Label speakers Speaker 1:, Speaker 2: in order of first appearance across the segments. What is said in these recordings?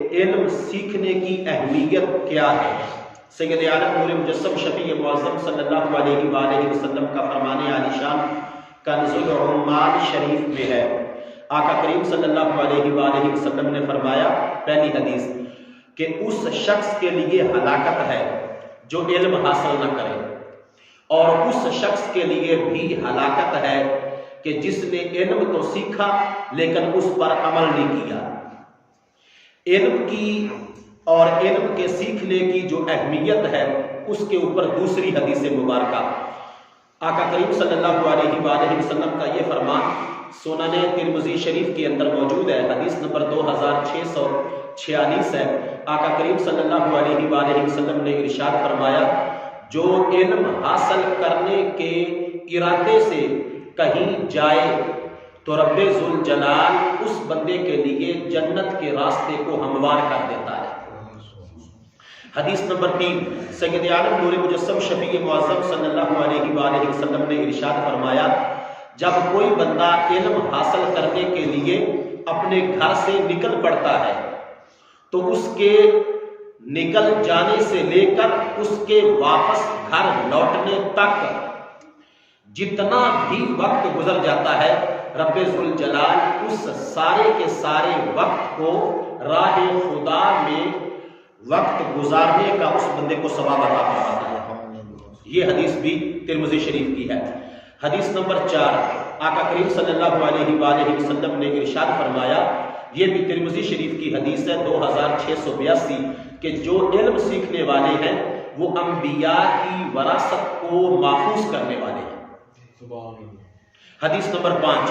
Speaker 1: علم سیکھنے کی اہمیت کیا ہے؟ سید عالم نور مجسم شفیع معظم صلی اللہ علیہ وآلہ وسلم کا فرمان عالی شان کنز العمال شریف میں ہے۔ آقا کریم صلی اللہ علیہ وآلہ وسلم نے فرمایا، پہلی حدیث، کہ اس شخص کے لیے ہلاکت ہے جو علم حاصل نہ کرے، اور اس شخص کے لیے بھی ہلاکت ہے کہ جس نے علم تو سیکھا لیکن اس پر عمل نہیں کیا۔ علم کی اور علم کے سیکھنے کی جو اہمیت ہے اس کے اوپر دوسری حدیث مبارکہ آقا کریم صلی اللہ علیہ وآلہ وسلم کا یہ فرمان سنن ترمذی شریف کے اندر موجود ہے، حدیث نمبر 2646 ہے۔ آقا کریم صلی اللہ علیہ وآلہ وسلم نے ارشاد فرمایا، جو علم حاصل کرنے کے ارادے سے کہیں جائے تو رب ذوالجلال اس بندے کے لیے جنت کے راستے کو ہموار کر دیتا ہے۔ حدیث نمبر 3، سید عالم نور مجسم شفیع معظم صلی اللہ علیہ وآلہ وسلم نے ارشاد فرمایا، جب کوئی بندہ علم حاصل کرنے کے لیے اپنے گھر سے نکل پڑتا ہے تو اس کے نکل جانے سے لے کر اس کے واپس گھر لوٹنے تک جتنا بھی وقت گزر جاتا ہے، رب ذوالجلال اس سارے کے سارے وقت کو راہ خدا میں وقت گزارنے کا اس بندے کو ثواب عطا فرماتا ہے۔ یہ حدیث بھی ترمذی شریف کی ہے۔ حدیث نمبر 4، آقا کریم صلی اللہ علیہ وآلہ وسلم نے ارشاد فرمایا، یہ بھی ترمذی شریف کی حدیث ہے 2682، کہ جو علم سیکھنے والے ہیں وہ انبیاء کی وراثت کو محفوظ کرنے والے ہیں۔ حدیث نمبر 5،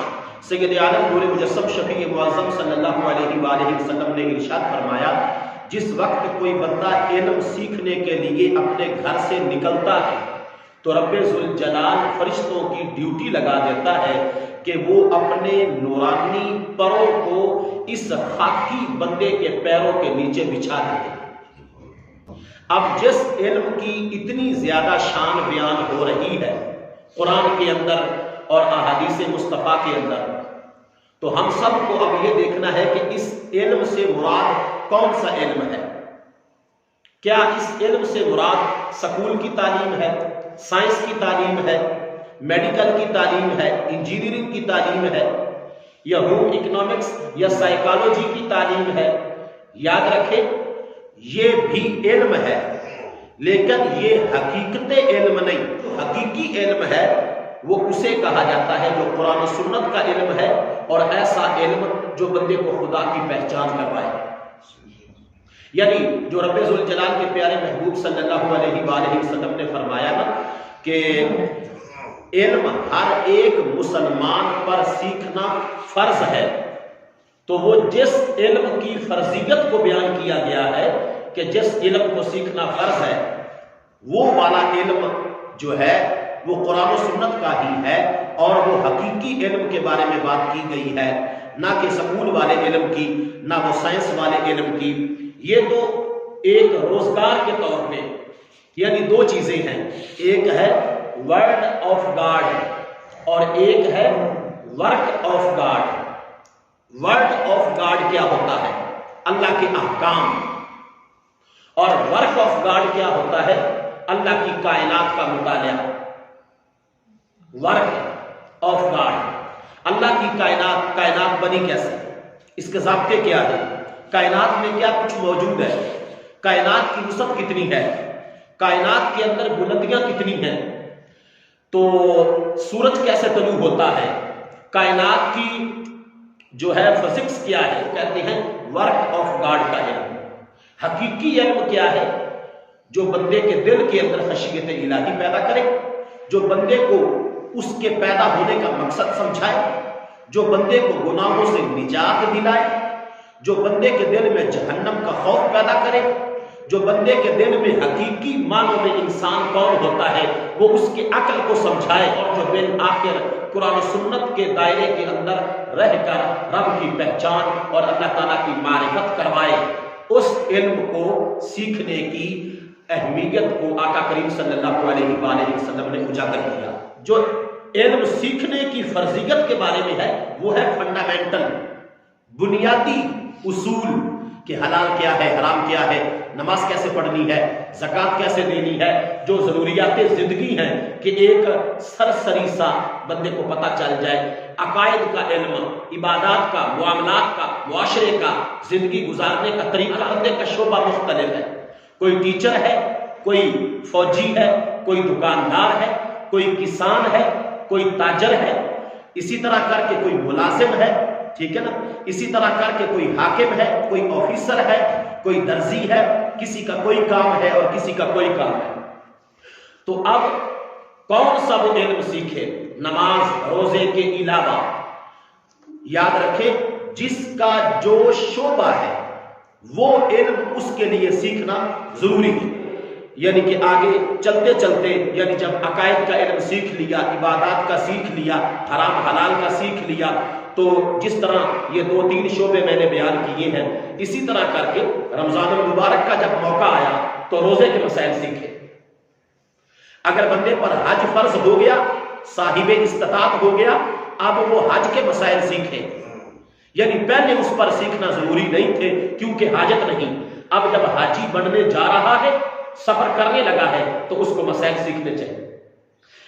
Speaker 1: سید عالم نور مجسم شفیع معظم صلی اللہ علیہ وآلہ وسلم نے ارشاد فرمایا، جس وقت کوئی بندہ علم سیکھنے کے لیے اپنے گھر سے نکلتا ہے تو رب ذوالجلال فرشتوں کی ڈیوٹی لگا دیتا ہے کہ وہ اپنے نورانی پروں کو اس خاکی بندے کے پیروں کے نیچے بچھا دیتے ہیں۔ اب جس علم کی اتنی زیادہ شان بیان ہو رہی ہے قرآن کے اندر اور احادیث مصطفیٰ کے اندر، تو ہم سب کو اب یہ دیکھنا ہے کہ اس علم سے مراد کون سا علم ہے؟ کیا اس علم سے مراد سکول کی تعلیم ہے، سائنس کی تعلیم ہے، میڈیکل کی تعلیم ہے، انجینئرنگ کی تعلیم ہے، یا ہوم اکنامکس یا سائیکالوجی کی تعلیم ہے؟ یاد رکھیں، یہ بھی علم ہے لیکن یہ حقیقت علم نہیں۔ حقیقی علم ہے وہ اسے کہا جاتا ہے جو قرآن و سنت کا علم ہے، اور ایسا علم جو بندے کو خدا کی پہچان کروائے، یعنی جو رب ذوالجلال کے پیارے محبوب صلی اللہ علیہ وآلہ وسلم نے فرمایا نا کہ علم ہر ایک مسلمان پر سیکھنا فرض ہے، تو وہ جس علم کی فرضیت کو بیان کیا گیا ہے کہ جس علم کو سیکھنا فرض ہے، وہ والا علم جو ہے وہ قرآن و سنت کا ہی ہے، اور وہ حقیقی علم کے بارے میں بات کی گئی ہے، نہ کہ سکول والے علم کی، نہ وہ سائنس والے علم کی۔ یہ تو ایک روزگار کے طور پہ، یعنی دو چیزیں ہیں، ایک ہے ورڈ آف گاڈ اور ایک ہے work of God. Word of God کیا ہوتا ہے؟ اللہ کے احکام، اور ورک آف گاڈ کیا ہوتا ہے؟ اللہ کی کائنات کا مطالعہ۔ ورک آف گاڈ، اللہ کی کائنات بنی کیسے، اس کے ضابطے کیا ہے، کائنات میں کیا کچھ موجود ہے، کائنات کی وسعت کتنی ہے، کائنات کے اندر بلندیاں کتنی ہیں، تو سورج کیسے طلوع ہوتا ہے، کائنات کی جو ہے فزکس کیا ہے، کہتے ہیں ورک آف گاڈ کا علم۔ حقیقی علم کیا ہے؟ جو بندے کے دل کے اندر خشیت الہی پیدا کرے، جو بندے کو اس کے پیدا ہونے کا مقصد سمجھائے، جو بندے کو گناہوں سے نجات دلائے، جو بندے کے دل میں جہنم کا خوف پیدا کرے، جو بندے کے دل میں حقیقی معنوں میں انسان کون ہوتا ہے وہ اس کے عقل کو سمجھائے، اور جو بالآخر قرآن و سنت کے دائرے کے اندر رہ کر رب کی پہچان اور اللہ تعالیٰ کی معرفت کروائے، اس علم کو سیکھنے کی اہمیت کو آقا کریم صلی اللہ علیہ وآلہ وسلم نے اجاگر کیا۔ جو علم سیکھنے کی فرضیت کے بارے میں ہے وہ ہے فنڈامنٹل، بنیادی اصول، کہ حلال کیا ہے، حرام کیا ہے، نماز کیسے پڑھنی ہے، زکوٰۃ کیسے دینی ہے، جو ضروریات زندگی ہیں کہ ایک سرسری سا بندے کو پتہ چل جائے، عقائد کا علم، عبادات کا، معاملات کا، معاشرے کا، زندگی گزارنے کا طریقہ، بندے کا شعبہ مختلف ہے، کوئی ٹیچر ہے، کوئی فوجی ہے، کوئی دکاندار ہے، کوئی کسان ہے، کوئی تاجر ہے، اسی طرح کر کے کوئی ملازم ہے، ٹھیک ہے نا، اسی طرح کر کے کوئی حاکم ہے، کوئی آفیسر ہے، کوئی درزی ہے، کسی کا کوئی کام ہے اور کسی کا کوئی کام ہے۔ تو اب کون سا وہ علم سیکھے نماز روزے کے علاوہ؟ یاد رکھے جس کا جو شعبہ ہے وہ علم اس کے لیے سیکھنا ضروری ہے، یعنی کہ آگے چلتے چلتے، یعنی جب عقائد کا علم سیکھ لیا، عبادات کا سیکھ لیا، حرام حلال کا سیکھ لیا، تو جس طرح یہ 2-3 شعبے میں نے بیان کیے ہیں، اسی طرح کر کے رمضان المبارک کا جب موقع آیا تو روزے کے مسائل سیکھے۔ اگر بندے پر حج فرض ہو گیا، صاحب استطاعت ہو گیا، اب وہ حج کے مسائل سیکھے، یعنی پہلے اس پر سیکھنا ضروری نہیں تھے کیونکہ حاجت نہیں، اب جب حاجی بننے جا رہا ہے، سفر کرنے لگا ہے، تو اس کو مسائل سیکھنے چاہیے۔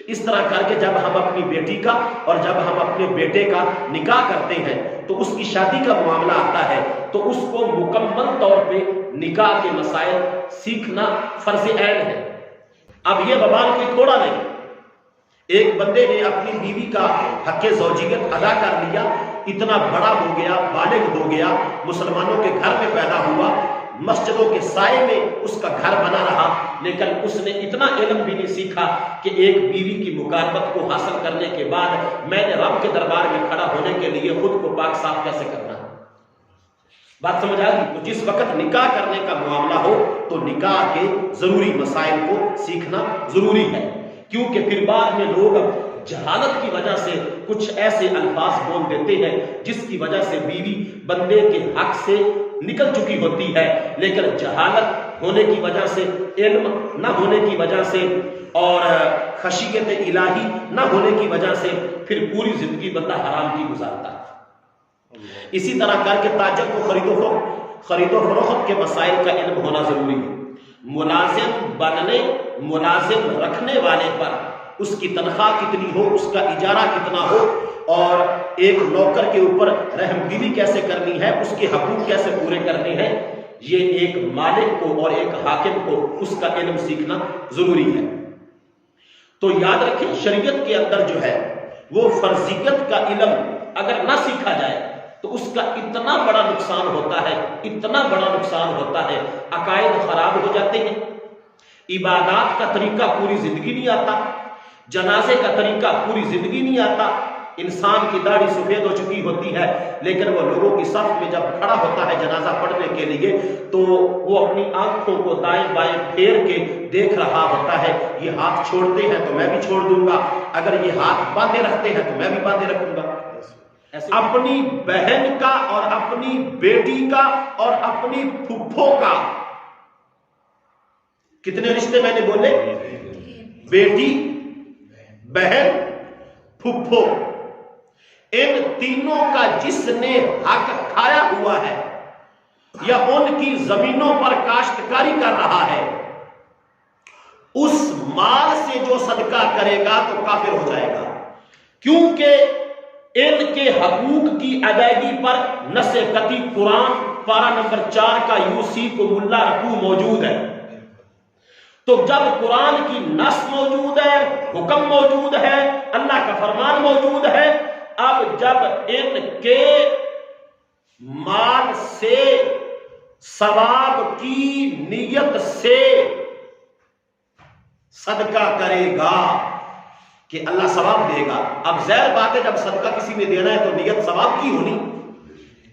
Speaker 1: اس طرح کر کے جب ہم اپنی بیٹی کا اور جب ہم اپنے بیٹے کا نکاح کرتے ہیں تو اس کی شادی کا معاملہ آتا ہے، تو اس کو مکمل طور پہ نکاح کے مسائل سیکھنا فرض عین ہے۔ اب یہ بوال کوئی تھوڑا نہیں، ایک بندے نے اپنی بیوی کا حق زوجیت ادا کر لیا، اتنا بڑا ہو گیا، بالغ ہو گیا، مسلمانوں کے گھر میں پیدا ہوا، مسجدوں کے سائے میں اس کا گھر بنا رہا، لیکن اس نے اتنا علم بھی نہیں سیکھا کہ ایک بیوی کی مقاربت کو حاصل کرنے کے بعد میں نے رب کے دربار میں کھڑا ہونے کے لیے خود کو پاک صاف کیسے کرنا ہے۔ بات سمجھ آ گئی؟ تو جس وقت نکاح کرنے کا معاملہ ہو تو نکاح کے ضروری مسائل کو سیکھنا ضروری ہے، کیونکہ پھر بعد میں لوگ جہالت کی وجہ سے کچھ ایسے الفاظ بول دیتے ہیں جس کی وجہ سے بیوی بندے کے حق سے نکل چکی ہوتی ہے، لیکن جہالت ہونے کی وجہ سے، علم نہ ہونے کی وجہ سے اور خشیت الہی نہ ہونے کی وجہ سے پھر پوری زندگی بندہ حرام کی گزارتا ہے۔ اسی طرح کر کے تاجر کو خرید و فروخت کے مسائل کا علم ہونا ضروری ہے۔ ملازم بننے، ملازم رکھنے والے پر اس کی تنخواہ کتنی ہو، اس کا اجارہ کتنا ہو، اور ایک نوکر کے اوپر رحم دلی کیسے کرنی ہے، اس کے حقوق کیسے پورے کرنے ہیں، یہ ایک مالک کو اور ایک حاکم کو اس کا علم سیکھنا ضروری ہے۔ تو یاد رکھیں شریعت کے اندر جو ہے وہ فرضیت کا علم اگر نہ سیکھا جائے تو اس کا اتنا بڑا نقصان ہوتا ہے، اتنا بڑا نقصان ہوتا ہے، عقائد خراب ہو جاتے ہیں، عبادات کا طریقہ پوری زندگی نہیں آتا، جنازے کا طریقہ پوری زندگی نہیں آتا، انسان کی داڑھی سفید ہو چکی ہوتی ہے لیکن وہ لوگوں کی صف میں جب کھڑا ہوتا ہے جنازہ پڑھنے کے لیے تو وہ اپنی آنکھوں کو دائیں بائیں پھیر کے دیکھ رہا ہوتا ہے، یہ ہاتھ چھوڑتے ہیں تو میں بھی چھوڑ دوں گا، اگر یہ ہاتھ باندھے رکھتے ہیں تو میں بھی باندھے رکھوں گا۔ اپنی بہن کا اور اپنی بیٹی کا اور اپنی پھپھو کا، کتنے رشتے میں نے بولے؟ بیٹی، بہن، پھپھو، ان تینوں کا جس نے حق کھایا ہوا ہے یا ان کی زمینوں پر کاشتکاری کر رہا ہے، اس مال سے جو صدقہ کرے گا تو کافر ہو جائے گا، کیونکہ ان کے حقوق کی ادائیگی پر نص قطعی قرآن پارہ نمبر 4 کا یوسیکم اللہ رقو موجود ہے۔ تو جب قرآن کی نص موجود ہے، حکم موجود ہے، اللہ کا فرمان موجود ہے، اب جب ان کے مال سے ثواب کی نیت سے صدقہ کرے گا کہ اللہ ثواب دے گا، اب ظاہر بات ہے جب صدقہ کسی نے دینا ہے تو نیت ثواب کی ہونی،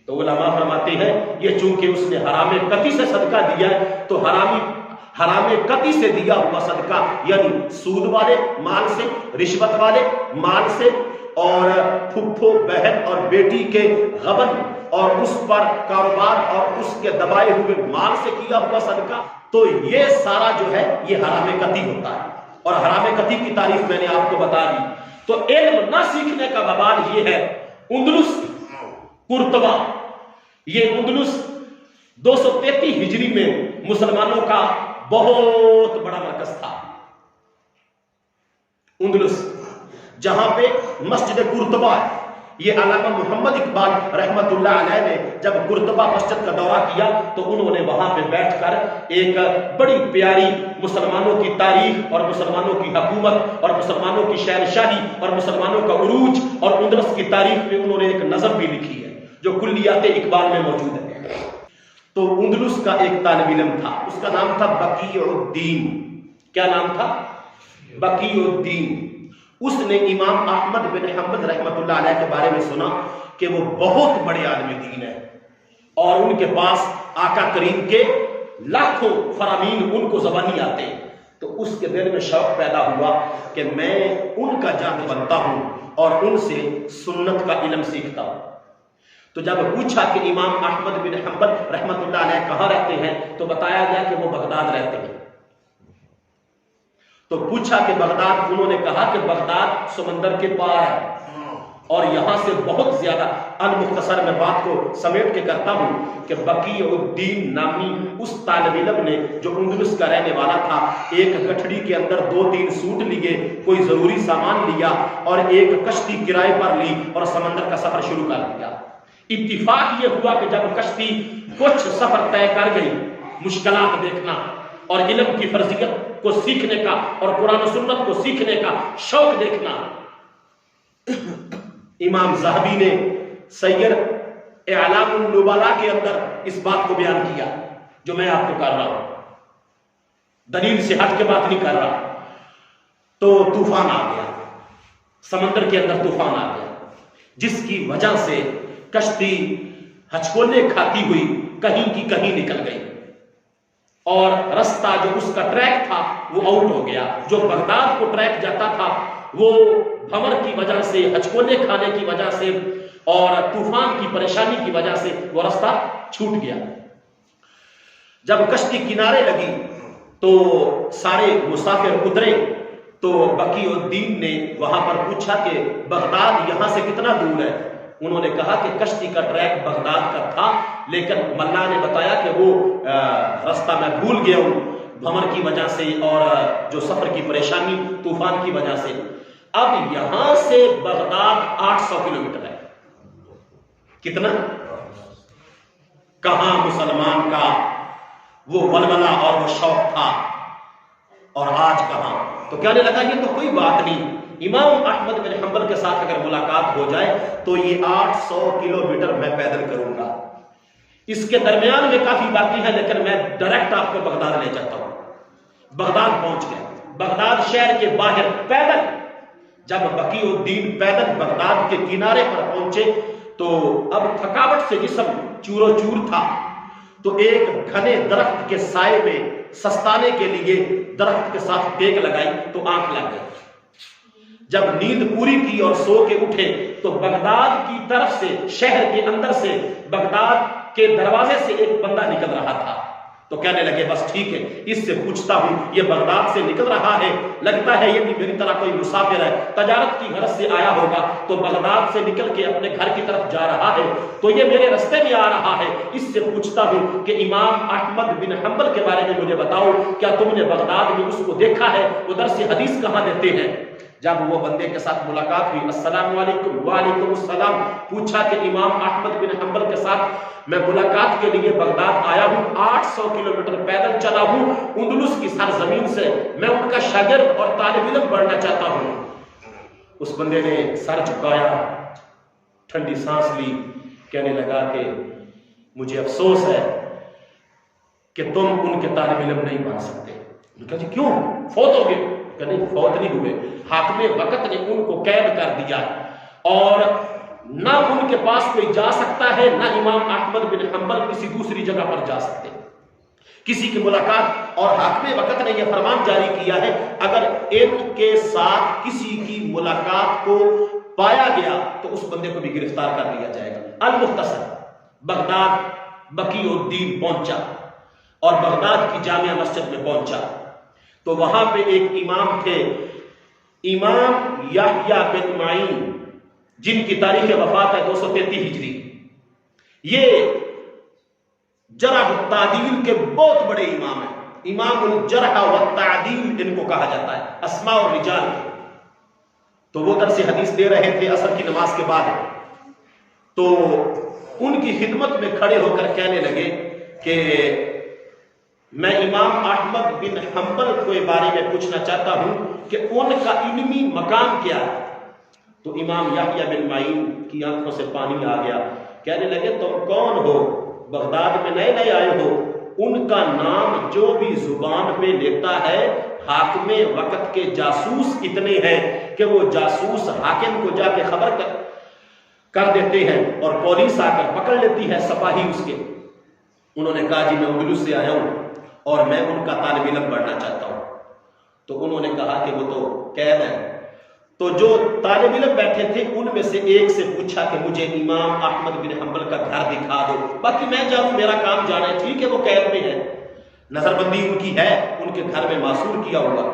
Speaker 1: تو علماء فرماتے ہیں یہ چونکہ اس نے حرام قطعی سے صدقہ دیا ہے تو حرام قطعی سے دیا ہوا صدقہ یعنی سود والے مال سے، رشوت والے مال سے، اور پھپھو بہن اور بیٹی کے غبن اور اس پر کاروبار اور اس کے دبائے ہوئے مال سے کیا ہوا صدقہ، تو یہ سارا جو ہے یہ حرام قطعی ہوتا ہے، اور حرام قطعی کی تعریف میں نے آپ کو بتا دی۔ تو علم نہ سیکھنے کا وبال یہ ہے۔ اندلس قرطبہ، یہ اندلس 233 ہجری میں مسلمانوں کا بہت بڑا مرکز تھا اندلس، جہاں پہ مسجد قرطبہ ہے۔ یہ علامہ محمد اقبال رحمت اللہ علیہ نے جب قرطبہ مسجد کا دورہ کیا تو انہوں نے وہاں پہ بیٹھ کر ایک بڑی پیاری مسلمانوں کی تاریخ اور مسلمانوں کی حکومت اور مسلمانوں کی شہنشاہی اور مسلمانوں کا عروج اور اندلس کی تاریخ پہ انہوں نے ایک نظم بھی لکھی ہے جو کلیات اقبال میں موجود ہے۔ تو اندلس کا ایک طالب علم تھا، اس کا نام تھا بقی الدین۔ کیا نام تھا؟ بقی الدین۔ اس نے امام احمد بن حنبل رحمت اللہ علیہ کے بارے میں سنا کہ وہ بہت بڑے عالم دین ہیں اور ان کے پاس آقا کریم کے لاکھوں فرامین ان کو زبانی آتے ہیں۔ تو اس کے دل میں شوق پیدا ہوا کہ میں ان کا جان بنتا ہوں اور ان سے سنت کا علم سیکھتا ہوں۔ تو جب پوچھا کہ امام احمد بن حنبل رحمت اللہ علیہ کہاں رہتے ہیں تو بتایا گیا کہ وہ بغداد رہتے ہیں۔ تو پوچھا کہ بغداد، انہوں نے کہا کہ بغداد سمندر کے پار ہے اور یہاں سے بہت زیادہ۔ المختصر میں بات کو سمیٹ کے کرتا ہوں کہ بقی الدین نامی اس طالب علم نے جو اندلس کا رہنے والا تھا، ایک گٹھڑی کے اندر 2-3 سوٹ لیے، کوئی ضروری سامان لیا اور ایک کشتی کرائے پر لی اور سمندر کا سفر شروع کر دیا۔ اتفاق یہ ہوا کہ جب کشتی کچھ سفر طے کر گئی، مشکلات دیکھنا اور علم کی فرضیت کو سیکھنے کا اور قرآن و سنت کو سیکھنے کا شوق دیکھنا، امام ذہبی نے سیر اعلام النبلاء کے اندر اس بات کو بیان کیا جو میں آپ کو کر رہا ہوں، دلیل سے ہٹ کے بات نہیں کر رہا۔ تو طوفان آ گیا، سمندر کے اندر طوفان آ گیا، جس کی وجہ سے کشتی ہچکولے کھاتی ہوئی کہیں کی کہیں نکل گئی اور رستہ جو اس کا ٹریک تھا وہ آؤٹ ہو گیا۔ جو بغداد کو ٹریک جاتا تھا وہ بھنور کی وجہ سے، ہچکولے کھانے کی وجہ سے اور طوفان کی پریشانی کی وجہ سے وہ رستہ چھوٹ گیا۔ جب کشتی کنارے لگی تو سارے مسافر اترے تو بقی الدین نے وہاں پر پوچھا کہ بغداد یہاں سے کتنا دور ہے؟ انہوں نے کہا کہ کشتی کا ٹریک بغداد کا تھا لیکن ملا نے بتایا کہ وہ راستہ میں بھول گیا ہوں بھنور کی وجہ سے اور جو سفر کی پریشانی طوفان کی وجہ سے۔ اب یہاں سے بغداد 800 کلومیٹر ہے۔ کتنا؟ کہاں مسلمان کا وہ ولولہ اور وہ شوق تھا اور آج کہاں؟ تو کہنے لگا یہ تو کوئی بات نہیں، امام احمد بن حنبل کے ساتھ اگر ملاقات ہو جائے تو یہ 800 کلومیٹر میں پیدل کروں گا۔ اس کے درمیان میں کافی باقی ہے لیکن میں ڈائریکٹ آپ کو بغداد لے جاتا ہوں۔ بغداد پہنچ گئے، بغداد شہر کے باہر پیدل۔ جب بقی الدین پیدل بغداد کے کنارے پر پہنچے تو اب تھکاوٹ سے جسم چور و چور تھا، تو ایک گھنے درخت کے سائے میں سستانے کے لیے درخت کے ساتھ ٹیک لگائی تو آنکھ لگ گئی۔ جب نیند پوری کی اور سو کے اٹھے تو بغداد کی طرف سے، شہر کے اندر سے، بغداد کے دروازے سے ایک بندہ نکل رہا تھا۔ تو کہنے لگے بس ٹھیک ہے، اس سے پوچھتا ہوں یہ بغداد سے نکل رہا ہے، لگتا ہے یہ بھی میری طرح کوئی مسافر ہے، تجارت کی غرض سے آیا ہوگا تو بغداد سے نکل کے اپنے گھر کی طرف جا رہا ہے، تو یہ میرے رستے میں آ رہا ہے، اس سے پوچھتا ہوں کہ امام احمد بن حنبل کے بارے میں مجھے بتاؤ، کیا تم نے بغداد میں اس کو دیکھا ہے؟ وہ درس حدیث کہاں دیتے ہیں؟ جب وہ بندے کے ساتھ ملاقات ہوئی، السلام علیکم، وعلیکم السلام، پوچھا کہ امام احمد بن حنبل کے ساتھ میں ملاقات کے لیے بغداد آیا ہوں، 800 کلومیٹر پیدل چلا ہوں اندلس کی سرزمین سے، میں ان کا شاگرد اور طالب علم بننا چاہتا ہوں۔ اس بندے نے سر جھکایا، ٹھنڈی سانس لی، کہنے لگا کہ مجھے افسوس ہے کہ تم ان کے طالب علم نہیں بن سکتے۔ انہوں نے کہا جی کیوں؟ فوت ہو گئے؟ کہ نہیں، فوت نہیں ہوئے، حاکم وقت نے ان کو قید کر دیا اور نہ ان کے پاس کوئی جا سکتا ہے، نہ امام احمد بن حنبل کسی دوسری جگہ پر جا سکتے کسی کی ملاقات۔ اور حاکم وقت نے یہ فرمان جاری کیا ہے اگر ان کے ساتھ کسی کی ملاقات کو پایا گیا تو اس بندے کو بھی گرفتار کر لیا جائے گا۔ المختصر بغداد بقی الدین پہنچا اور بغداد کی جامع مسجد میں پہنچا تو وہاں پہ ایک امام تھے، امام یحییٰ بن معین، جن کی تاریخ وفات ہے 233 ہجری۔ یہ جرح و تعدیل کے بہت بڑے امام ہیں، امام الجرح و تعدیل ان کو کہا جاتا ہے، اسماء اور رجال کے۔ تو وہ درس حدیث دے رہے تھے عصر کی نماز کے بعد، تو ان کی خدمت میں کھڑے ہو کر کہنے لگے کہ میں امام احمد بن حنبل کے بارے میں پوچھنا چاہتا ہوں کہ ان کا علمی مقام کیا ہے۔ تو امام یحییٰ بن معین کی آنکھوں سے پانی آ گیا، کہنے لگے تم کون ہو؟ بغداد میں نئے نئے آئے ہو؟ ان کا نام جو بھی زبان پہ لیتا ہے، حاکم وقت کے جاسوس اتنے ہیں کہ وہ جاسوس حاکم کو جا کے خبر کر دیتے ہیں اور پولیس آ کر پکڑ لیتی ہے، سپاہی اس کے۔ انہوں نے کہا جی میں اندلس سے آیا ہوں اور میں ان کا طالب علم بننا چاہتا ہوں۔ تو انہوں نے کہا کہ وہ تو قید ہے۔ تو جو طالب علم بیٹھے تھے ان میں سے ایک سے پوچھا کہ مجھے امام احمد بن حنبل کا گھر دکھا دو، باقی میں جاؤں، میرا کام جانا ہے، ٹھیک ہے وہ قید میں ہے، نظر بندی ان کی ہے، ان کے گھر میں معصور کیا ہوا۔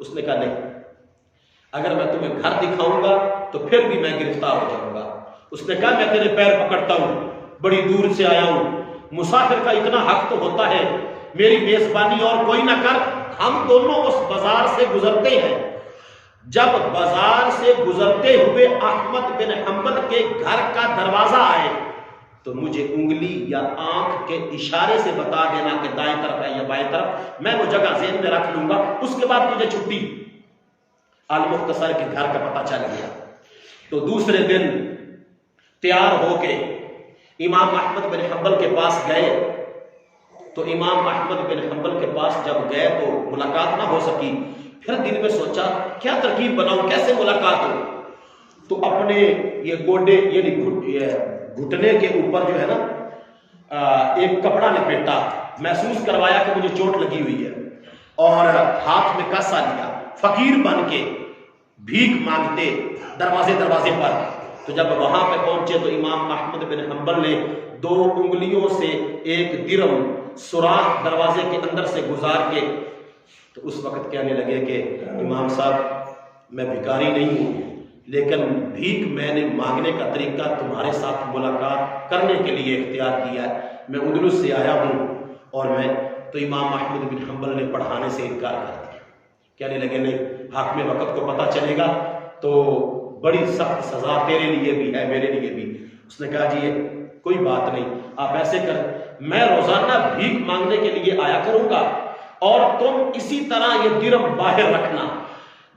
Speaker 1: اس نے کہا نہیں، اگر میں تمہیں گھر دکھاؤں گا تو پھر بھی میں گرفتار ہو جاؤں گا۔ اس نے کہا میں تیرے پیر پکڑتا ہوں، بڑی دور سے آیا ہوں، مسافر کا اتنا حق تو ہوتا ہے، میری میزبانی اور کوئی نہ کر، ہم دونوں اس بازار سے گزرتے ہیں۔ جب بازار سے گزرتے ہوئے احمد بن حنبل کے گھر کا دروازہ آئے تو مجھے انگلی یا آنکھ کے اشارے سے بتا دینا کہ دائیں طرف ہے یا بائیں طرف، میں وہ جگہ ذہن میں رکھ لوں گا، اس کے بعد مجھے چھٹی۔ المختصر کے گھر کا پتہ چل گیا۔ تو دوسرے دن تیار ہو کے امام احمد بن حنبل کے پاس گئے۔ تو امام احمد بن حنبل کے پاس جب گئے تو ملاقات نہ ہو سکی۔ پھر دل میں سوچا کیا ترکیب بناؤں، کیسے ملاقات ہو؟ تو اپنے یہ گوڈے یعنی گھٹنے کے اوپر جو ہے نا ایک کپڑا لپیٹا، محسوس کروایا کہ مجھے چوٹ لگی ہوئی ہے، اور ہاتھ میں کاسا لیا، فقیر بن کے بھیک مانگتے دروازے پر۔ تو جب وہاں پہ پہنچے تو امام احمد بن حنبل نے 2 انگلیوں سے ایک درم سوراخ دروازے کے اندر سے گزار کے، تو اس وقت کہنے لگے کہ امام صاحب میں بھکاری نہیں ہوں، لیکن بھیک میں نے مانگنے کا طریقہ تمہارے ساتھ ملاقات کرنے کے لیے اختیار کیا ہے، میں اندلس سے آیا ہوں اور میں تو امام احمد بن حنبل نے پڑھانے سے انکار کر دیا۔ کہنے لگے نہیں، حاکم وقت کو پتہ چلے گا تو بڑی سخت سزا تیرے لیے بھی ہے، میرے لیے بھی۔ اس نے کہا جی یہ کوئی بات نہیں، آپ ایسے کر، میں روزانہ بھیک مانگنے کے لیے آیا کروں گا اور تم اسی طرح یہ درم باہر رکھنا،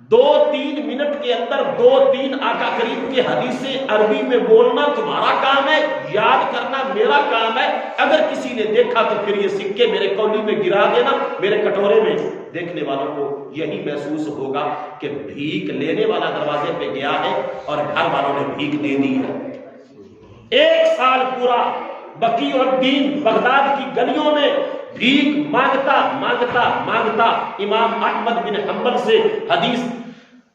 Speaker 1: 2-3 منٹ کے اندر 2-3 آقا کریم کے حدیثیں عربی میں بولنا تمہارا کام ہے، یاد کرنا میرا کام ہے۔ اگر کسی نے دیکھا تو پھر یہ سکے میرے کولی میں گرا دینا، میرے کٹورے میں۔ دیکھنے والوں کو یہی محسوس ہوگا کہ بھیک لینے والا دروازے پہ گیا ہے اور گھر والوں نے بھیک دے دی ہے۔ 1 سال پورا بقی الدین بغداد کی گلیوں میں بھیک مانگتا امام احمد بن حنبل سے حدیث۔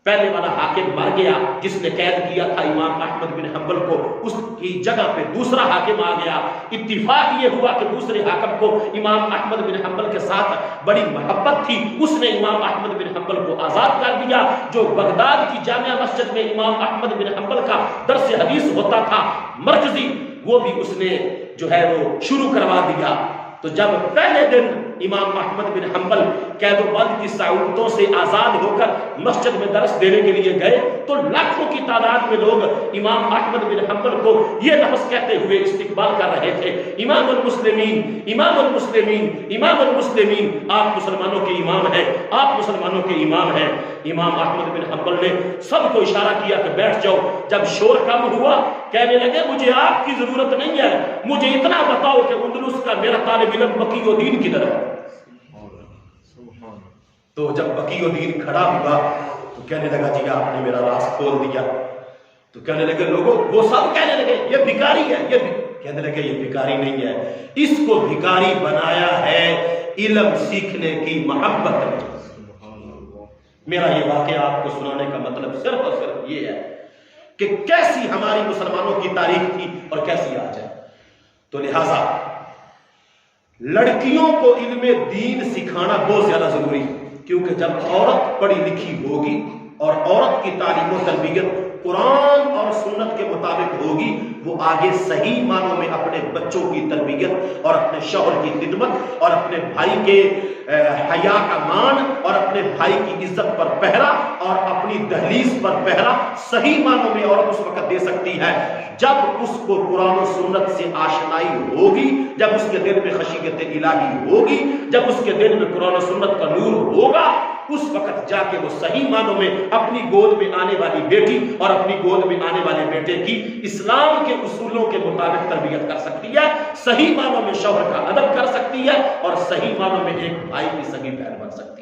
Speaker 1: پہلے والا حاکم مر گیا جس نے قید کیا تھا امام احمد بن حنبل کو، اس کی جگہ پہ دوسرا حاکم آ گیا۔ اتفاق یہ ہوا کہ دوسرے حاکم کو امام احمد بن حنبل کے ساتھ بڑی محبت تھی، اس نے امام احمد بن حنبل کو آزاد کر دیا۔ جو بغداد کی جامع مسجد میں امام احمد بن حنبل کا درس حدیث ہوتا تھا مرکزی، وہ بھی اس نے جو ہے وہ شروع کروا دیا۔ تو جب پہلے دن امام احمد بن حنبل قید و بند کی صعوبتوں سے آزاد ہو کر مسجد میں درس دینے کے لیے گئے تو لاکھوں کی تعداد میں لوگ امام احمد بن حنبل کو یہ لفظ کہتے ہوئے استقبال کر رہے تھے، امام المسلمین، امام المسلمین، امام المسلمین، آپ مسلمانوں کے امام ہیں، آپ مسلمانوں کے امام ہیں۔ امام احمد بن حنبل نے سب کو اشارہ کیا کہ بیٹھ جاؤ۔ جب شور کم ہوا کہنے لگے مجھے آپ کی ضرورت نہیں ہے، مجھے اتنا بتاؤ کہ اندلس کا میرا طالب علم بقی الدین کدھر ہے؟ تو جب بقی الدین کھڑا ہوا تو کہنے لگا جی آپ نے میرا راز کھول دیا۔ تو کہنے لگے لوگوں، وہ سب کہنے لگے یہ بھکاری ہے، یہ کہنے لگے یہ بھکاری نہیں ہے، اس کو بھکاری بنایا ہے علم سیکھنے کی محبت نے۔ میرا یہ واقعہ آپ کو سنانے کا مطلب صرف اور صرف یہ ہے کہ کیسی ہماری مسلمانوں کی تاریخ تھی اور کیسی آج ہے۔ تو لہذا لڑکیوں کو علم دین سکھانا بہت زیادہ ضروری ہے، کیونکہ جب عورت پڑھی لکھی ہوگی اور عورت کی تعلیم و تربیت قرآن اور سنت کے مطابق ہوگی، وہ آگے صحیح معنوں میں اپنے بچوں کی تربیت اور اپنے شوہر کی خدمت اور اپنے بھائی کے حیا کا مان اور اپنے بھائی کی عزت پر پہرا اور اپنی دہلیز پر پہرا صحیح معنوں میں عورت اس وقت دے سکتی ہے جب اس کو قرآن و سنت سے آشنائی ہوگی، جب اس کے دل میں خشیت الہی ہوگی، جب اس کے دل میں قرآن و سنت کا نور ہوگا، اس وقت جا کے وہ صحیح معنوں میں اپنی گود میں آنے والی بیٹی اور اپنی گود میں آنے والے بیٹے کی اسلام کے اصولوں کے مطابق تربیت کر سکتی ہے، صحیح معنوں میں شوہر کا ادب کر سکتی ہے اور صحیح معنوں میں ایک بھائی کی سگی بہن بن سکتی ہے۔